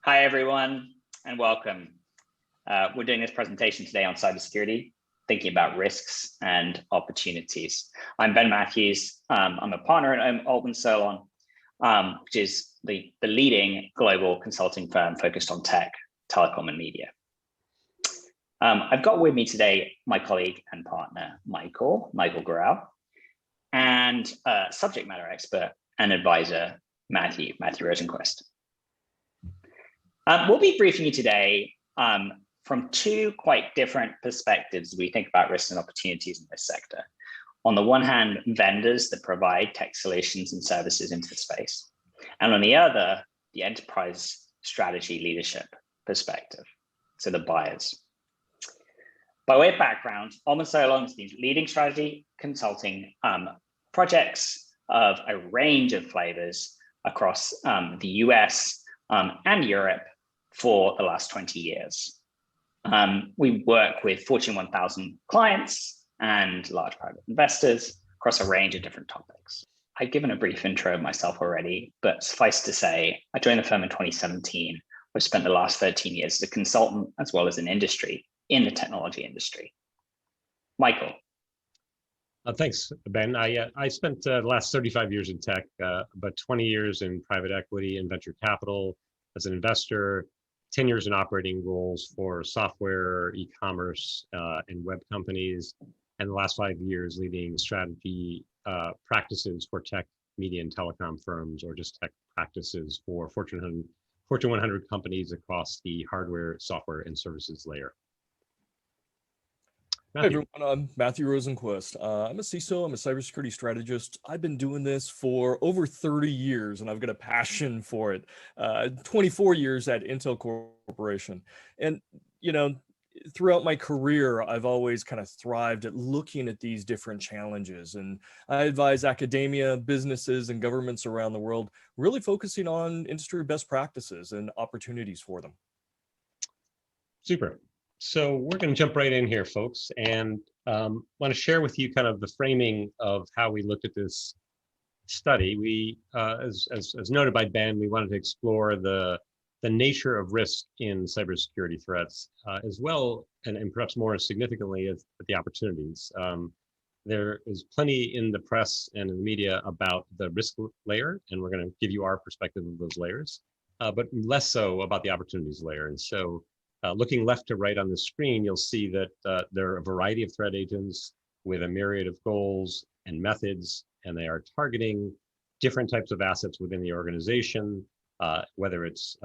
Hi, everyone, and welcome. We're doing this presentation today on cybersecurity, thinking about risks and opportunities. I'm Ben Matthews. I'm a partner at Altman Solon, which is the leading global consulting firm focused on tech, telecom, and media. I've got with me today my colleague and partner, Michael Gurau, and subject matter expert and advisor, Matthew Rosenquist. We'll be briefing you today from two quite different perspectives as we think about risks and opportunities in this sector. On the one hand, vendors that provide tech solutions and services into the space. And on the other, the enterprise strategy leadership perspective, so the buyers. By way of background, Altman Solon is leading strategy consulting projects of a range of flavors across the US and Europe for the last 20 years. We work with Fortune 1000 clients and large private investors across a range of different topics. I've given a brief intro of myself already, but suffice to say, I joined the firm in 2017. I've spent the last 13 years as a consultant as well as in the technology industry. Michael. Thanks, Ben. I spent the last 35 years in tech, about 20 years in private equity and venture capital as an investor, 10 years in operating roles for software, e-commerce, and web companies, and the last 5 years leading strategy practices for tech, media, and telecom firms, or just tech practices for Fortune 100 companies across the hardware, software, and services layer. Hi everyone, I'm Matthew Rosenquist. I'm a CISO, I'm a cybersecurity strategist. I've been doing this for over 30 years and I've got a passion for it. 24 years at Intel Corporation. And, you know, throughout my career, I've always kind of thrived at looking at these different challenges. And I advise academia, businesses, and governments around the world, really focusing on industry best practices and opportunities for them. Super. So we're going to jump right in here, folks, and want to share with you kind of the framing of how we looked at this study. We, as noted by Ben, we wanted to explore the nature of risk in cybersecurity threats, as well, and perhaps more significantly, as the opportunities. There is plenty in the press and in the media about the risk layer, and we're going to give you our perspective of those layers, but less so about the opportunities layer. And so, looking left to right on the screen, you'll see that there are a variety of threat agents with a myriad of goals and methods, and they are targeting different types of assets within the organization, whether it's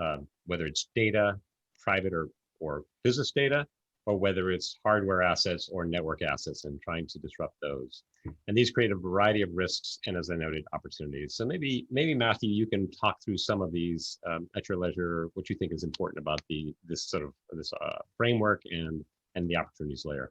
data, private or business data, or whether it's hardware assets or network assets, and trying to disrupt those. And these create a variety of risks and, as I noted, opportunities. So maybe Matthew, you can talk through some of these at your leisure, what you think is important about this framework and the opportunities layer.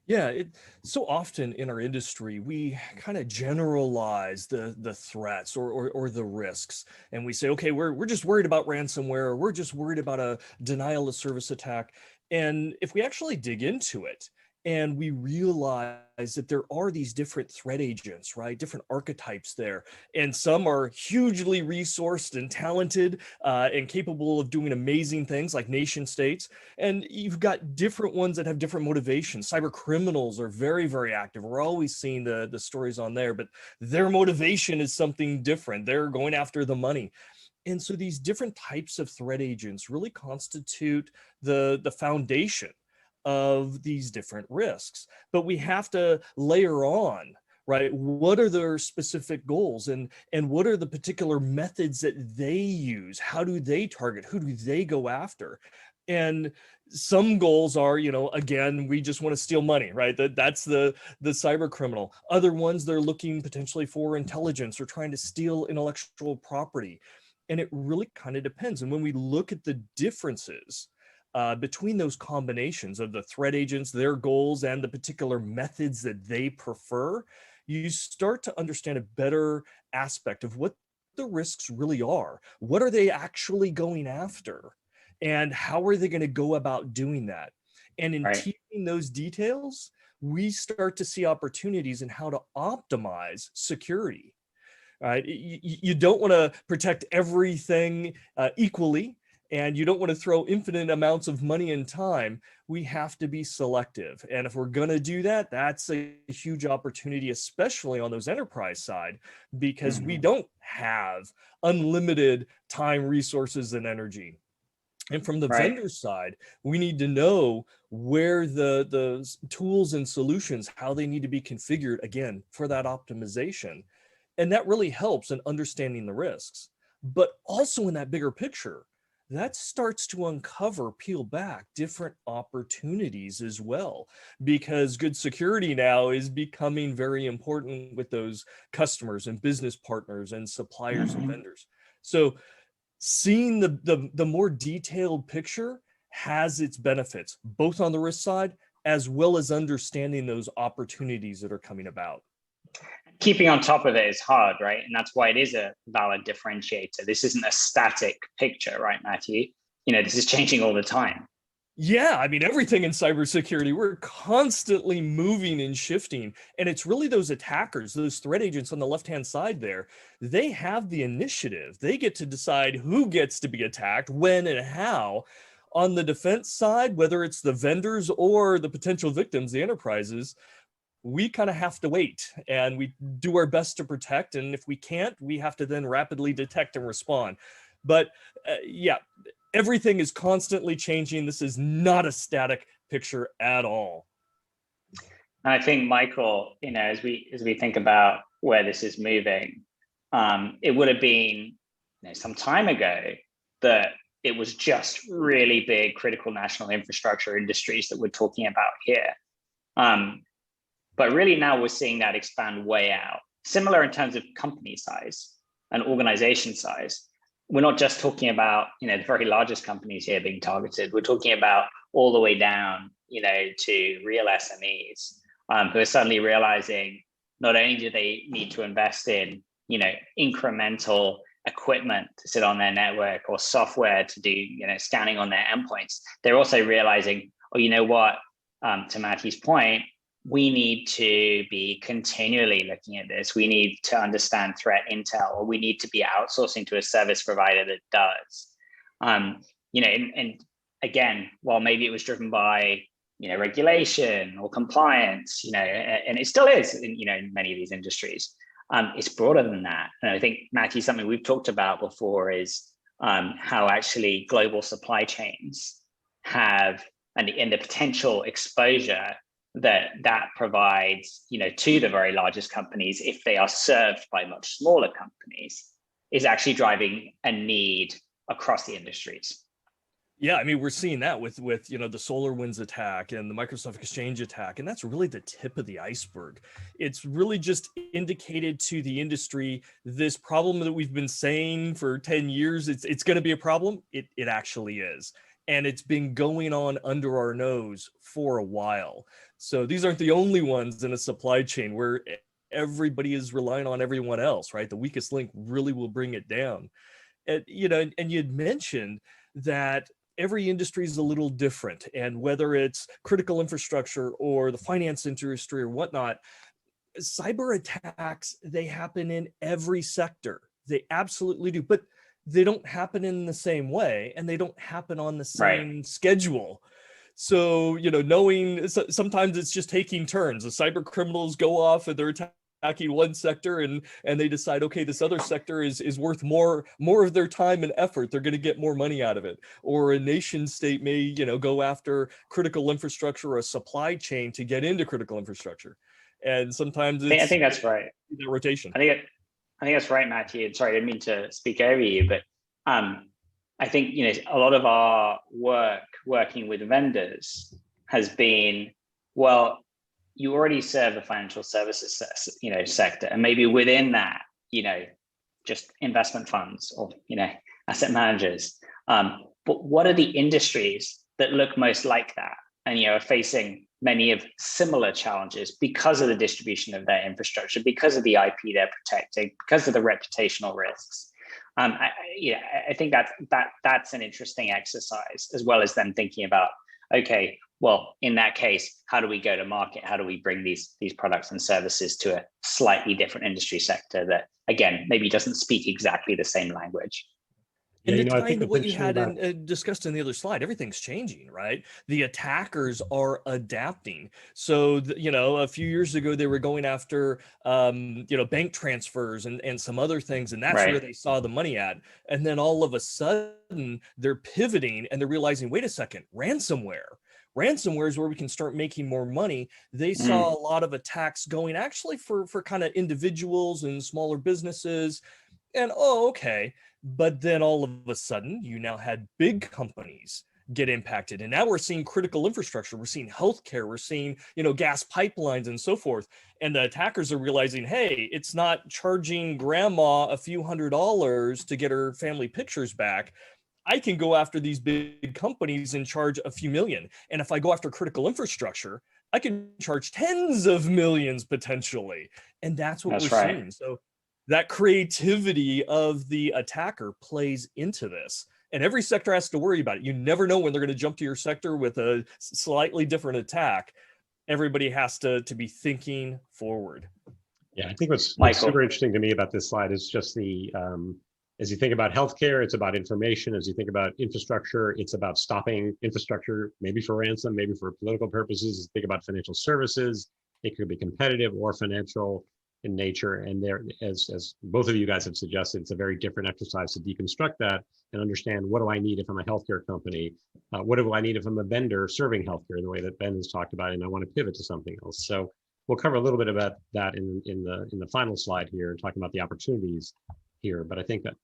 Yeah, so often in our industry, we kind of generalize the threats or the risks. And we say, okay, we're just worried about ransomware, or we're just worried about a denial of service attack. And if we actually dig into it and we realize that there are these different threat agents, right? Different archetypes there. And some are hugely resourced and talented and capable of doing amazing things like nation states. And you've got different ones that have different motivations. Cyber criminals are very, very active. We're always seeing the stories on there, but their motivation is something different. They're going after the money. And so these different types of threat agents really constitute the foundation of these different risks. But we have to layer on, right? What are their specific goals and what are the particular methods that they use? How do they target? Who do they go after? And some goals are, you know, again, we just want to steal money, right? That's the cyber criminal. Other ones, they're looking potentially for intelligence or trying to steal intellectual property. And it really kind of depends. And when we look at the differences between those combinations of the threat agents, their goals, and the particular methods that they prefer, you start to understand a better aspect of what the risks really are. What are they actually going after? And how are they going to go about doing that? And in teaching those details, we start to see opportunities in how to optimize security. Right? You don't want to protect everything equally. and you don't want to throw infinite amounts of money and time. We have to be selective. And if we're going to do that, that's a huge opportunity, especially on those enterprise side, because we don't have unlimited time, resources, and energy. And from the vendor side, we need to know where the tools and solutions, how they need to be configured, again, for that optimization. And that really helps in understanding the risks. But also in that bigger picture, that starts to uncover, peel back different opportunities as well, because good security now is becoming very important with those customers and business partners and suppliers and vendors. So seeing the more detailed picture has its benefits, both on the risk side, as well as understanding those opportunities that are coming about. Keeping on top of it is hard, right? And that's why it is a valid differentiator. This isn't a static picture, right, Matthew? This is changing all the time. Yeah, I mean, everything in cybersecurity, we're constantly moving and shifting. And it's really those attackers, those threat agents on the left-hand side there, they have the initiative. They get to decide who gets to be attacked, when and how. On the defense side, whether it's the vendors or the potential victims, the enterprises, we kind of have to wait and we do our best to protect. And if we can't, we have to then rapidly detect and respond. But yeah, everything is constantly changing. This is not a static picture at all. And I think, Michael, as we think about where this is moving, it would have been some time ago that it was just really big critical national infrastructure industries that we're talking about here. But really now we're seeing that expand way out. Similar in terms of company size and organization size. We're not just talking about the very largest companies here being targeted. We're talking about all the way down to real SMEs who are suddenly realizing not only do they need to invest in incremental equipment to sit on their network or software to do scanning on their endpoints, they're also realizing, oh, you know what, to Matthew's point, we need to be continually looking at this. We need to understand threat intel, or we need to be outsourcing to a service provider that does. And again, while maybe it was driven by regulation or compliance, and it still is in many of these industries, it's broader than that. And I think, Matthew, something we've talked about before is how actually global supply chains have and the potential exposure that provides, to the very largest companies, if they are served by much smaller companies, is actually driving a need across the industries. Yeah, I mean, we're seeing that with the SolarWinds attack and the Microsoft Exchange attack, and that's really the tip of the iceberg. It's really just indicated to the industry this problem that we've been saying for 10 years, it's going to be a problem. It actually is. And it's been going on under our nose for a while. So these aren't the only ones in a supply chain where everybody is relying on everyone else, right? The weakest link really will bring it down. And you'd mentioned that every industry is a little different. And whether it's critical infrastructure or the finance industry or whatnot, cyber attacks, they happen in every sector. They absolutely do. But they don't happen in the same way, and they don't happen on the same schedule. So, knowing sometimes it's just taking turns. The cyber criminals go off and they're attacking one sector and they decide, okay, this other sector is worth more of their time and effort. They're going to get more money out of it. Or a nation state may, go after critical infrastructure or a supply chain to get into critical infrastructure. And sometimes I think that's right. The rotation. I think that's right, Matthew. Sorry, I didn't mean to speak over you, but I think a lot of our working with vendors has been, well, you already serve the financial services sector, and maybe within that, just investment funds or asset managers. But what are the industries that look most like that and are facing many of similar challenges because of the distribution of their infrastructure, because of the IP they're protecting, because of the reputational risks? I think that's an interesting exercise, as well as then thinking about, okay, well, in that case, how do we go to market? How do we bring these products and services to a slightly different industry sector that, again, maybe doesn't speak exactly the same language? Yeah, And you to know, I tie think into what's what you interesting had about discussed in the other slide, everything's changing, right? The attackers are adapting. So, you know, a few years ago, they were going after, you know, bank transfers and some other things, and that's where Right. they saw the money at. And then all of a sudden, they're pivoting and they're realizing, wait a second, ransomware. Ransomware is where we can start making more money. They saw Mm. a lot of attacks going actually for kind of individuals and smaller businesses. And oh, okay. But then all of a sudden, you now had big companies get impacted. And now we're seeing critical infrastructure. We're seeing healthcare. We're seeing, you know, gas pipelines and so forth. And the attackers are realizing, hey, it's not charging grandma a few $100s to get her family pictures back. I can go after these big companies and charge a few million. And if I go after critical infrastructure, I can charge tens of millions potentially. And that's what we're That's right. seeing. So that creativity of the attacker plays into this. And every sector has to worry about it. You never know when they're going to jump to your sector with a slightly different attack. Everybody has to be thinking forward. Yeah, I think what's super Michael. interesting to me about this slide is just the as you think about healthcare, it's about information. As you think about infrastructure, it's about stopping infrastructure, maybe for ransom, maybe for political purposes. As you think about financial services, it could be competitive or financial in nature. And there, as both of you guys have suggested, it's a very different exercise to deconstruct that and understand, what do I need if I'm a healthcare company? What do I need if I'm a vendor serving healthcare, the way that Ben has talked about, and I want to pivot to something else. So we'll cover a little bit about that in the final slide here, talking about the opportunities here. But I think that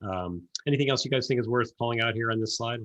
anything else you guys think is worth calling out here on this slide?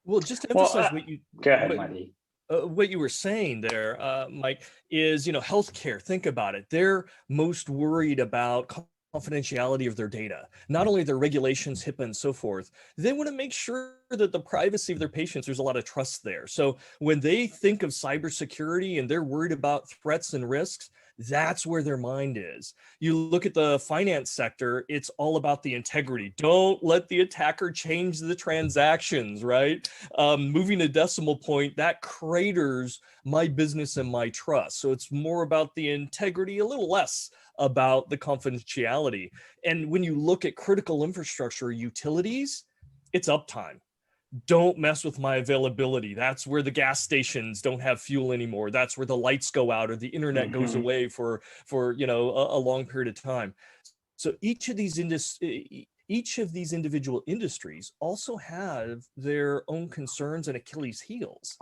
Well, just to Well, emphasize go ahead, Matthew. what you were saying there, Mike, is, you know, healthcare. Think about it. They're most worried about confidentiality of their data, not only their regulations, HIPAA, and so forth. They want to make sure that the privacy of their patients, there's a lot of trust there. So when they think of cybersecurity and they're worried about threats and risks, that's where their mind is. You look at the finance sector, it's all about the integrity. Don't let the attacker change the transactions, right? Moving a decimal point, that craters my business and my trust. So it's more about the integrity, a little less about the confidentiality. And when you look at critical infrastructure utilities, it's uptime. Don't mess with my availability. That's where the gas stations don't have fuel anymore. That's where the lights go out or the internet goes away for you know, a long period of time. So each of these individual industries also have their own concerns and Achilles heels.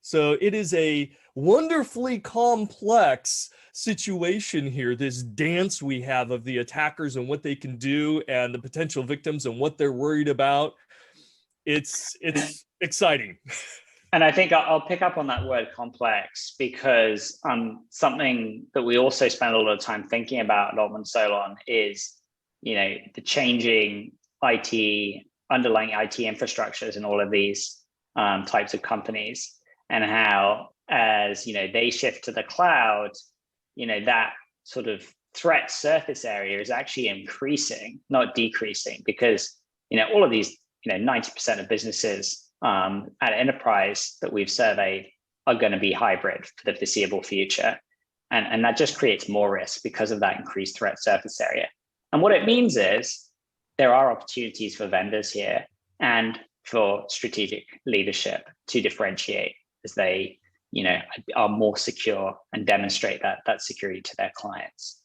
So it is a wonderfully complex situation here, this dance we have of the attackers and what they can do and the potential victims and what they're worried about. It's exciting. And I think I'll pick up on that word complex, because something that we also spend a lot of time thinking about at Altman Solon is, you know, the changing underlying IT infrastructures in all of these types of companies, and how, as you know, they shift to the cloud, you know, that sort of threat surface area is actually increasing, not decreasing, because, you know, all of these, you know, 90% of businesses at enterprise that we've surveyed are going to be hybrid for the foreseeable future. And that just creates more risk because of that increased threat surface area. And what it means is there are opportunities for vendors here and for strategic leadership to differentiate as they, you know, are more secure and demonstrate that security to their clients.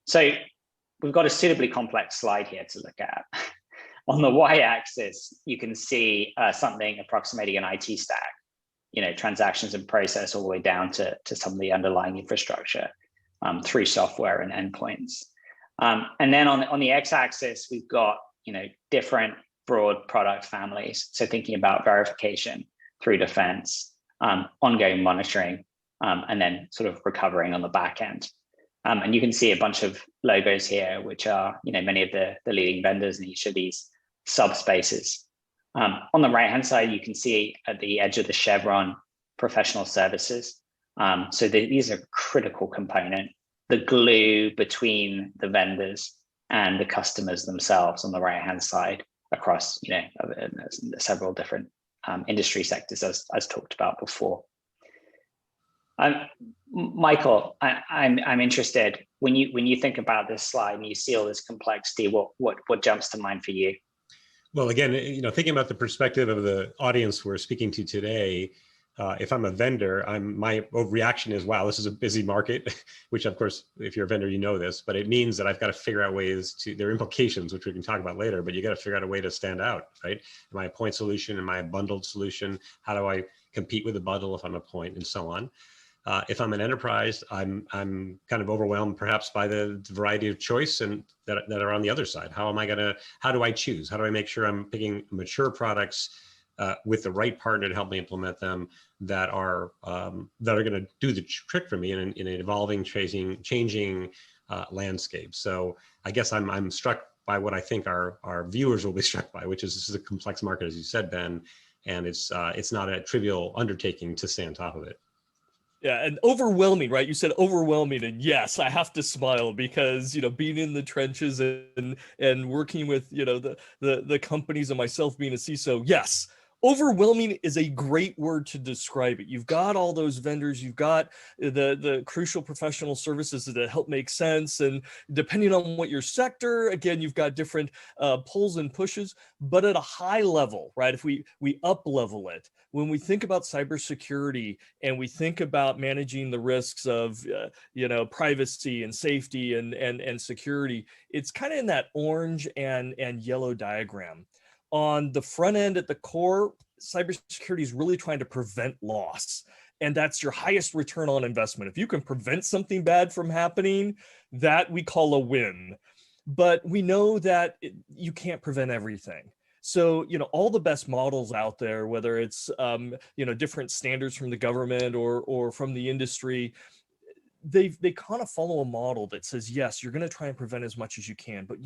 So we've got a suitably complex slide here to look at. On the y-axis, you can see something approximating an IT stack, you know, transactions and process all the way down to some of the underlying infrastructure through software and endpoints. And then on the x-axis, we've got, you know, different broad product families. So thinking about verification through defense, ongoing monitoring, and then sort of recovering on the back end. And you can see a bunch of logos here, which are, you know, many of the leading vendors in each of these subspaces. On the right-hand side, you can see at the edge of the chevron, professional services. So these are critical component, the glue between the vendors and the customers themselves on the right-hand side across, you know, several different industry sectors as talked about before. Michael, I'm interested when you think about this slide and you see all this complexity. What jumps to mind for you? Well, again, thinking about the perspective of the audience we're speaking to today, if I'm a vendor, my reaction is, wow, this is a busy market, which of course, if you're a vendor, you know this, but it means that I've got to figure out ways there are implications, which we can talk about later, but you got to figure out a way to stand out, right? Am I a point solution? Am I a bundled solution? How do I compete with a bundle if I'm a point, and so on? If I'm an enterprise, I'm kind of overwhelmed perhaps by the variety of choice and that are on the other side. How do I choose? How do I make sure I'm picking mature products with the right partner to help me implement them that are going to do the trick for me in an evolving, changing landscape? So I guess I'm struck by what I think our viewers will be struck by, which is this is a complex market, as you said, Ben, and it's not a trivial undertaking to stay on top of it. Yeah, and overwhelming, right? You said overwhelming, and yes, I have to smile because being in the trenches and working with the companies and myself being a CISO, yes, overwhelming is a great word to describe it. You've got all those vendors, you've got the crucial professional services that help make sense, and depending on what your sector, again, you've got different pulls and pushes. But at a high level, right? If we up level it, when we think about cybersecurity and we think about managing the risks of privacy and safety and security, it's kind of in that orange and yellow diagram. On the front end, at the core, cybersecurity is really trying to prevent loss. And that's your highest return on investment. If you can prevent something bad from happening, that we call a win. But we know that you can't prevent everything. So, all the best models out there, whether it's, different standards from the government or from the industry, they kind of follow a model that says, yes, you're going to try and prevent as much as you can, but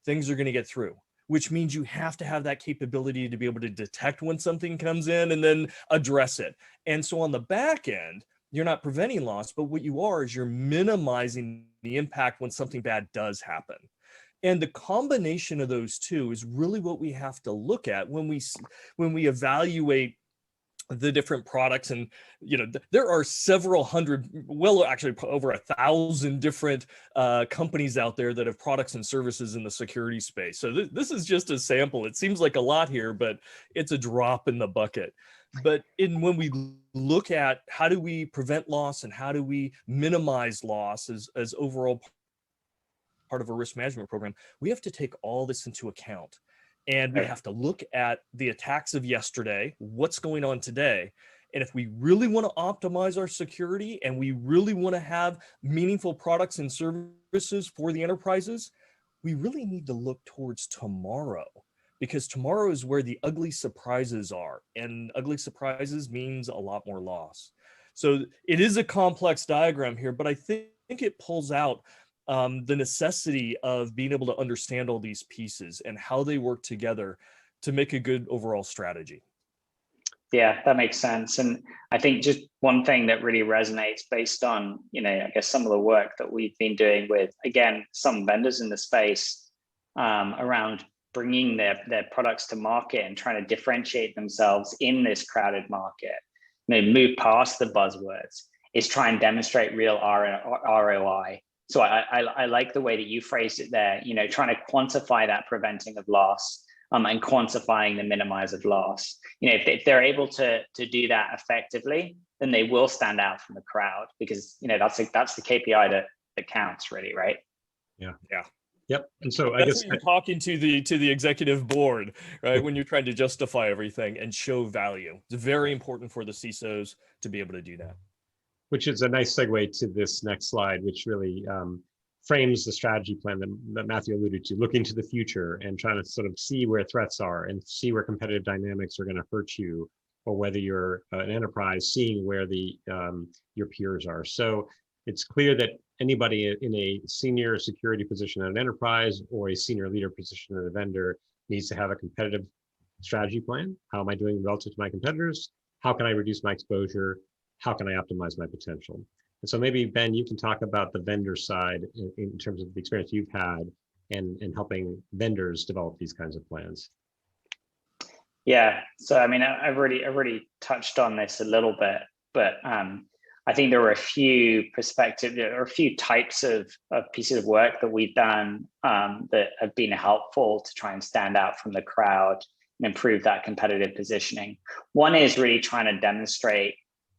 things are going to get through, which means you have to have that capability to be able to detect when something comes in and then address it. And so on the back end, you're not preventing loss, but what you are is you're minimizing the impact when something bad does happen. And the combination of those two is really what we have to look at when we evaluate the different products. And there are several hundred, well, actually over 1,000 different companies out there that have products and services in the security space. So this is just a sample. It seems like a lot here, but it's a drop in the bucket. But when we look at how do we prevent loss and how do we minimize loss as overall part of a risk management program, we have to take all this into account. And we have to look at the attacks of yesterday, what's going on today. And if we really want to optimize our security and we really want to have meaningful products and services for the enterprises, we really need to look towards tomorrow, because tomorrow is where the ugly surprises are. And ugly surprises means a lot more loss. So it is a complex diagram here, but I think it pulls out the necessity of being able to understand all these pieces and how they work together to make a good overall strategy. Yeah, that makes sense. And I think just one thing that really resonates based on, I guess some of the work that we've been doing with, again, some vendors in the space around bringing their products to market and trying to differentiate themselves in this crowded market, move past the buzzwords, is try and demonstrate real ROI. So I like the way that you phrased it there, trying to quantify that preventing of loss and quantifying the minimize of loss. If they're able to do that effectively, then they will stand out from the crowd, because that's the KPI that counts, really, right? Yeah. Yeah. Yep. And so that's I guess what you're talking to the executive board, right? When you're trying to justify everything and show value. It's very important for the CISOs to be able to do that. Which is a nice segue to this next slide, which really frames the strategy plan that Matthew alluded to, looking to the future and trying to sort of see where threats are and see where competitive dynamics are going to hurt you, or whether you're an enterprise, seeing where your peers are. So it's clear that anybody in a senior security position at an enterprise or a senior leader position at a vendor needs to have a competitive strategy plan. How am I doing relative to my competitors? How can I reduce my exposure? How can I optimize my potential? And so maybe, Ben, you can talk about the vendor side in terms of the experience you've had and helping vendors develop these kinds of plans. Yeah, so I mean, I've already touched on this a little bit, but I think there are a few perspectives, there are a few types of pieces of work that we've done that have been helpful to try and stand out from the crowd and improve that competitive positioning. One is really trying to demonstrate,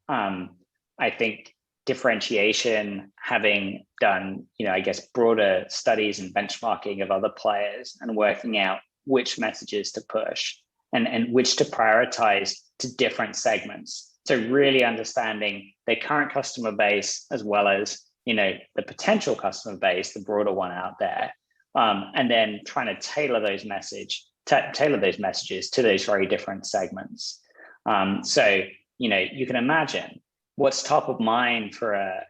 I think, differentiation, having done, I guess, broader studies and benchmarking of other players and working out which messages to push and which to prioritize to different segments. So really understanding their current customer base as well as, the potential customer base, the broader one out there, and then trying to tailor those messages to those very different segments. So, you can imagine what's top of mind for a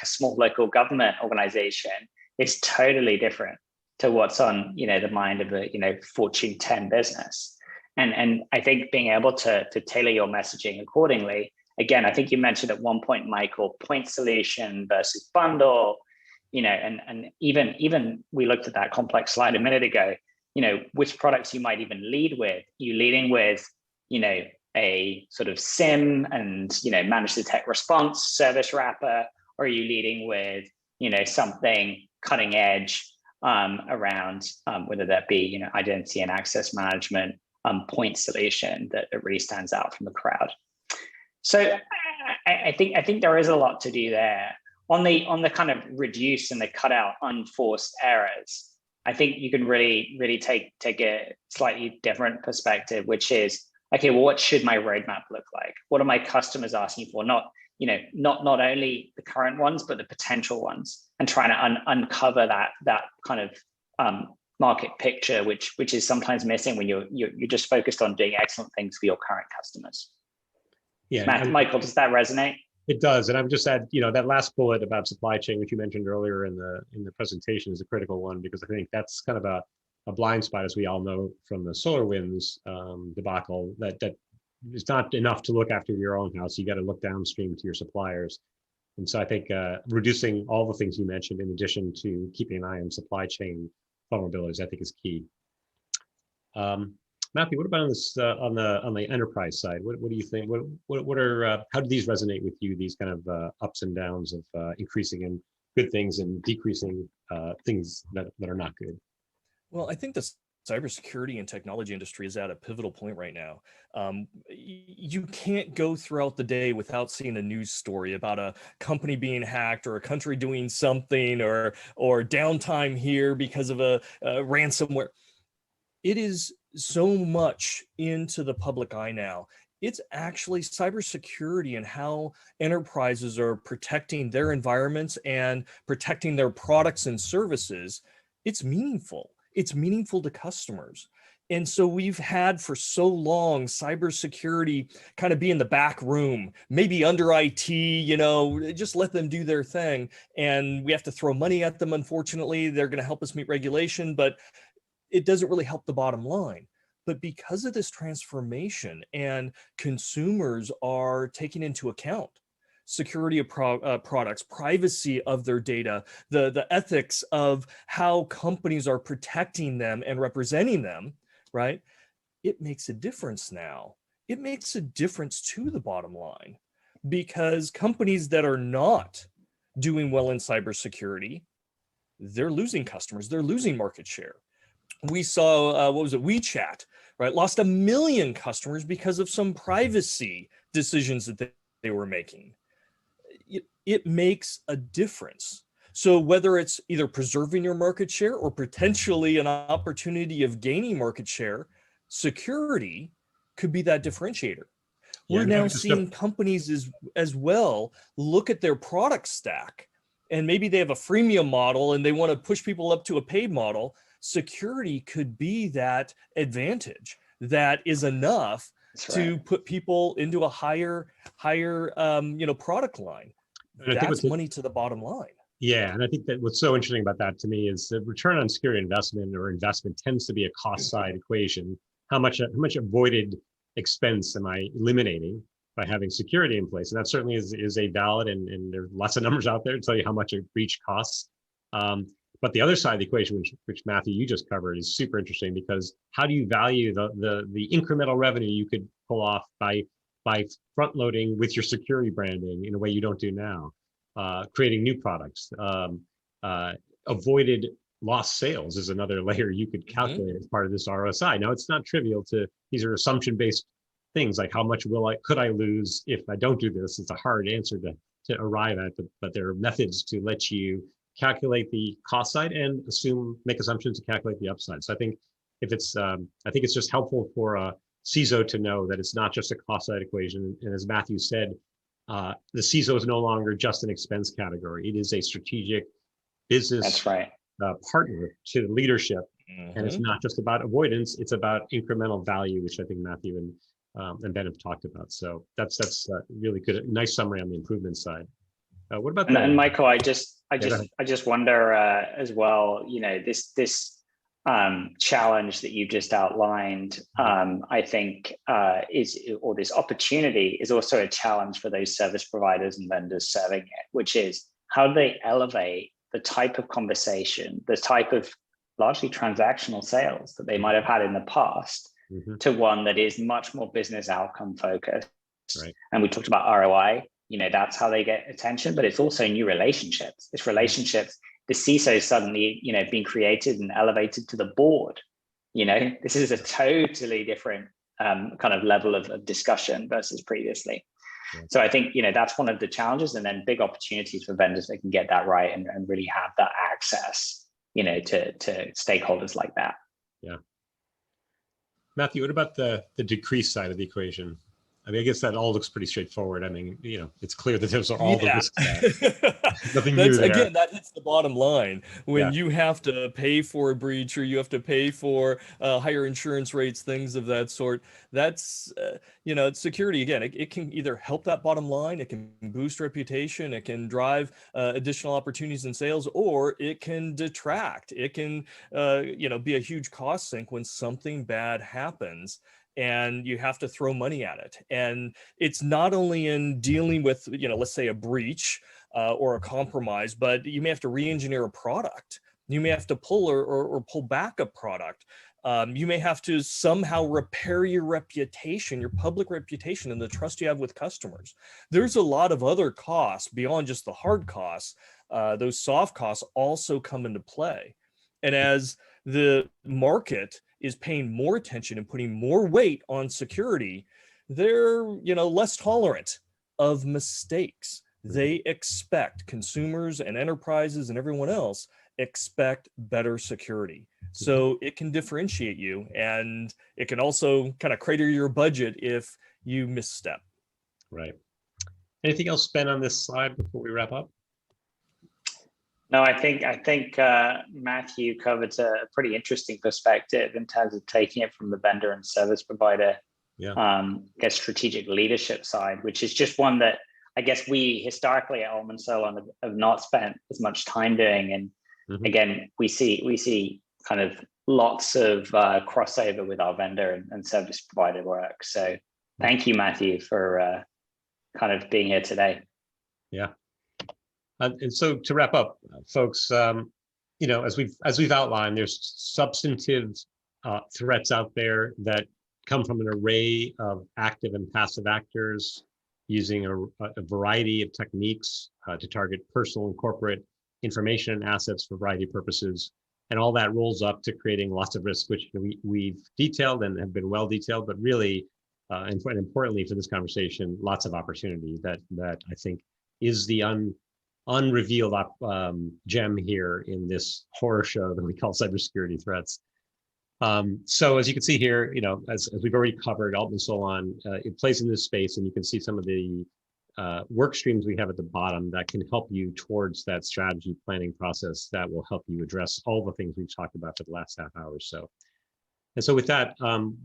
small local government organization is totally different to what's on, the mind of a, Fortune 10 business. And I think being able to tailor your messaging accordingly, again, I think you mentioned at one point, Michael, point solution versus bundle, and even we looked at that complex slide a minute ago, which products you might even lead with. You leading with, a sort of SIM and, managed detect response service wrapper, or are you leading with, something cutting edge around whether that be, identity and access management, point solution that really stands out from the crowd. So I think there is a lot to do there on the kind of reduce and the cut out unforced errors. I think you can really take a slightly different perspective, which is, okay, well, what should my roadmap look like? What are my customers asking for? Not only the current ones, but the potential ones, and trying to uncover that kind of market picture, which is sometimes missing when you're just focused on doing excellent things for your current customers. Yeah, Michael, does that resonate? It does, and I would just add, that last bullet about supply chain, which you mentioned earlier in the presentation, is a critical one, because I think that's kind of a blind spot, as we all know from the SolarWinds debacle, that it's not enough to look after your own house. You got to look downstream to your suppliers. And so I think reducing all the things you mentioned, in addition to keeping an eye on supply chain vulnerabilities, I think is key. Matthew, what about on this on the enterprise side? What do you think? What are how do these resonate with you? These kind of ups and downs of increasing in good things and decreasing things that are not good. Well, I think the cybersecurity and technology industry is at a pivotal point right now. You can't go throughout the day without seeing a news story about a company being hacked or a country doing something or downtime here because of a ransomware. It is so much into the public eye now. It's actually cybersecurity and how enterprises are protecting their environments and protecting their products and services. It's meaningful. It's meaningful to customers. And so we've had for so long cybersecurity kind of be in the back room, maybe under IT, just let them do their thing. And we have to throw money at them. Unfortunately, they're going to help us meet regulation, but it doesn't really help the bottom line. But because of this transformation and consumers are taking into account security of products, privacy of their data, the ethics of how companies are protecting them and representing them, right? It makes a difference now. It makes a difference to the bottom line, because companies that are not doing well in cybersecurity, they're losing customers, they're losing market share. We saw, WeChat, right? Lost 1 million customers because of some privacy decisions that they were making. It makes a difference. So whether it's either preserving your market share or potentially an opportunity of gaining market share, security could be that differentiator. Yeah, we're now seeing companies as well look at their product stack, and maybe they have a freemium model and they want to push people up to a paid model. Security could be that advantage that is enough to put people into a higher product line. That's money to the bottom line. Yeah, and I think that what's so interesting about that to me is the return on security investment tends to be a cost side equation. How much avoided expense am I eliminating by having security in place? And that certainly is a valid, and there are lots of numbers out there to tell you how much a breach costs. But the other side of the equation, which Matthew, you just covered, is super interesting, because how do you value the incremental revenue you could pull off by by front loading with your security branding in a way you don't do now, creating new products, avoided lost sales is another layer you could calculate as part of this ROSI. Now, it's not trivial these are assumption-based things like how much could I lose if I don't do this? It's a hard answer to arrive at, but there are methods to let you calculate the cost side and make assumptions to calculate the upside. So I think I think it's just helpful for a CISO to know that it's not just a cost side equation. And as Matthew said, the CISO is no longer just an expense category. It is a strategic business That's right. Partner to leadership. And it's not just about avoidance, it's about incremental value, which I think Matthew and Ben have talked about. So that's really good. Nice summary on the improvement side. What about and Michael, I just wonder as well, this challenge that you just outlined, I think this opportunity is also a challenge for those service providers and vendors serving it, which is how do they elevate the type of conversation, the type of largely transactional sales that they might have had in the past to one that is much more business outcome focused. Right. And we talked about ROI, that's how they get attention, but it's also new relationships. It's relationships. The CISO is suddenly, being created and elevated to the board. This is a totally different kind of level of discussion versus previously. Yeah. So I think, that's one of the challenges, and then big opportunities for vendors that can get that right and really have that access, to stakeholders like that. Yeah. Matthew, what about the decrease side of the equation? I mean, I guess that all looks pretty straightforward. I mean, it's clear that those are all the risks. Nothing new there. Again, that hits the bottom line. When you have to pay for a breach or you have to pay for higher insurance rates, things of that sort, that's, security, again, it can either help that bottom line, it can boost reputation, it can drive additional opportunities in sales, or it can detract. It can, be a huge cost sink when something bad happens and you have to throw money at it. And it's not only in dealing with, let's say a breach or a compromise, but you may have to re-engineer a product. You may have to pull or pull back a product. You may have to somehow repair your reputation, your public reputation, and the trust you have with customers. There's a lot of other costs beyond just the hard costs. Those soft costs also come into play. And as the market is paying more attention and putting more weight on security, they're less tolerant of mistakes. They expect, consumers and enterprises and everyone else expect better security. So it can differentiate you, and it can also kind of crater your budget if you misstep. Right. Anything else, Ben, on this slide before we wrap up? No, I think Matthew covered a pretty interesting perspective in terms of taking it from the vendor and service provider, strategic leadership side, which is just one that I guess we historically at Altman Solon have not spent as much time doing. And again, we see kind of lots of crossover with our vendor and service provider work. So thank you, Matthew, for kind of being here today. Yeah. And so to wrap up, folks, as we've outlined, there's substantive threats out there that come from an array of active and passive actors using a variety of techniques to target personal and corporate information and assets for a variety of purposes. And all that rolls up to creating lots of risks, which we've detailed and have been well detailed, but really, and importantly for this conversation, lots of opportunity that I think is the unrevealed gem here in this horror show that we call cybersecurity threats. So as you can see here, as we've already covered, Altman Solon, it plays in this space, and you can see some of the work streams we have at the bottom that can help you towards that strategy planning process that will help you address all the things we've talked about for the last half hour or so. And so with that,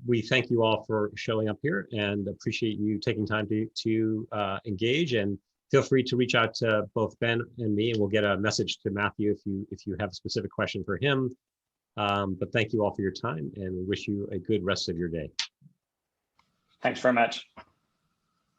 we thank you all for showing up here and appreciate you taking time to engage, and feel free to reach out to both Ben and me, and we'll get a message to Matthew if you have a specific question for him. But thank you all for your time, and we wish you a good rest of your day. Thanks very much.